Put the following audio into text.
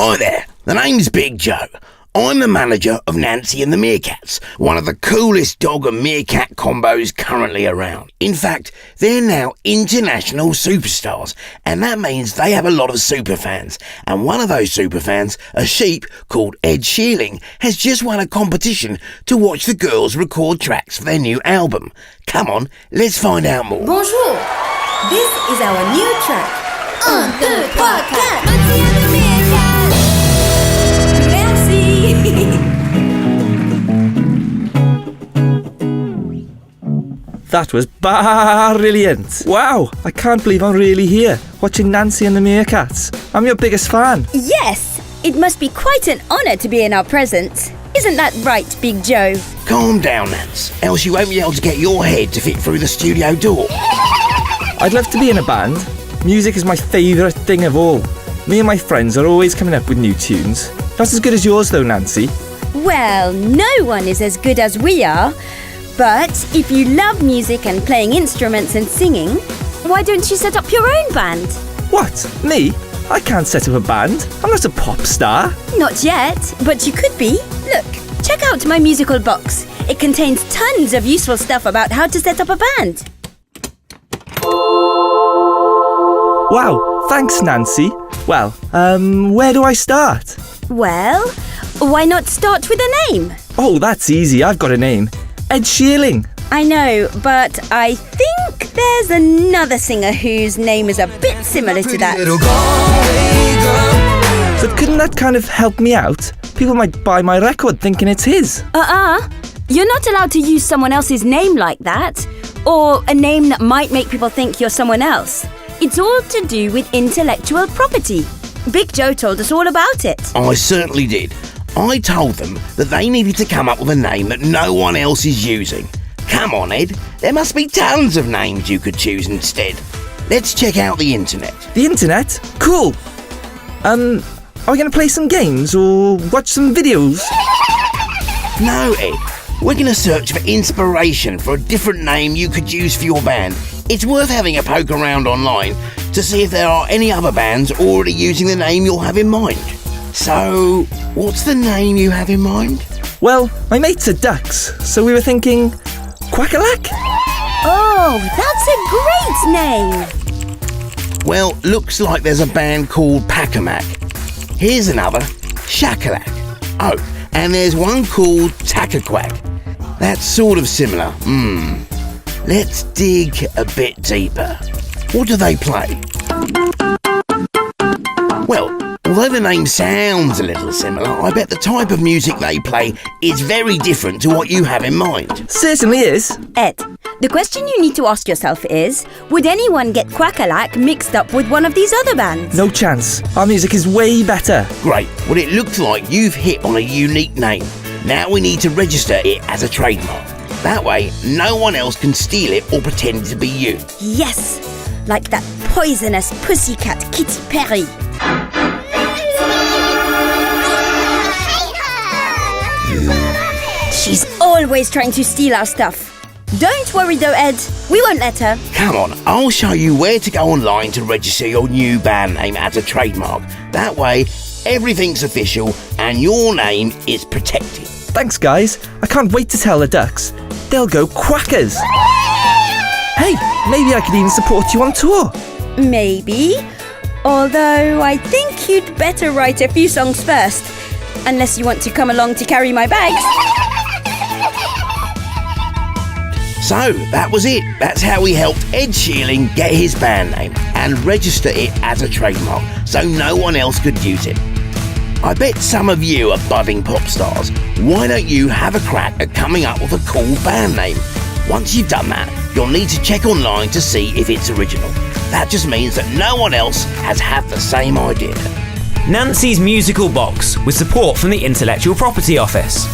Hi there, the name's Big Joe. I'm the manager of Nancy and The Meerkats, one of the coolest dog and meerkat combos currently around. In fact, they're now international superstars, and that means they have a lot of superfans. And one of those superfans, a sheep called Ed Shearling, has just won a competition to watch the girls record tracks for their new album. Come on, let's find out more. Bonjour, this is our new track. 1, 2, 3, 4, Nancy and the Meerkats. That was brilliant. Wow, I can't believe I'm really here, watching Nancy and the Meerkats. I'm your biggest fan. Yes, it must be quite an honour to be in our presence. Isn't that right, Big Joe? Calm down, Nance, else you won't be able to get your head to fit through the studio door. I'd love to be in a band. Music is my favourite thing of all. Me and my friends are always coming up with new tunes. Not as good as yours though, Nancy. Well, no one is as good as we are. But if you love music and playing instruments and singing, why don't you set up your own band? What? Me? I can't set up a band. I'm not a pop star. Not yet, but you could be. Look, check out my musical box. It contains tons of useful stuff about how to set up a band. Wow, thanks, Nancy. Well, where do I start? Well, why not start with a name? Oh, that's easy. I've got a name. Ed Shearling. I know, but I think there's another singer whose name is a bit similar to that. But couldn't that kind of help me out? People might buy my record thinking it's his. You're not allowed to use someone else's name like that, or a name that might make people think you're someone else. It's all to do with intellectual property. Big Joe told us all about it. I certainly did. I told them that they needed to come up with a name that no one else is using. Come on, Ed. There must be tons of names you could choose instead. Let's check out the internet. The internet? Cool. Are we going to play some games or watch some videos? No, Ed. We're going to search for inspiration for a different name you could use for your band. It's worth having a poke around online to see if there are any other bands already using the name you'll have in mind. So, what's the name you have in mind? Well, my mates are ducks, so we were thinking Quack-a-lack? Oh, that's a great name. Well, looks like there's a band called Pack-a-mack. Here's another, Shakalak. Oh, and there's one called Tack-a-quack. That's sort of similar. Let's dig a bit deeper. What do they play? Well, although the name sounds a little similar, I bet the type of music they play is very different to what you have in mind. Certainly is. Ed, the question you need to ask yourself is, would anyone get Quack-a-lack mixed up with one of these other bands? No chance. Our music is way better. Great. Well, it looks like you've hit on a unique name. Now we need to register it as a trademark. That way, no one else can steal it or pretend to be you. Yes, like that poisonous pussycat Kitty Perry. She's always trying to steal our stuff. Don't worry though, Ed. We won't let her. Come on, I'll show you where to go online to register your new band name as a trademark. That way, everything's official and your name is protected. Thanks, guys. I can't wait to tell the ducks. They'll go quackers. Hey, maybe I could even support you on tour. Maybe. Although I think you'd better write a few songs first. Unless you want to come along to carry my bags. So, that was it. That's how we helped Ed Shearling get his band name and register it as a trademark so no one else could use it. I bet some of you are budding pop stars. Why don't you have a crack at coming up with a cool band name? Once you've done that, you'll need to check online to see if it's original. That just means that no one else has had the same idea. Nancy's Musical Box with support from the Intellectual Property Office.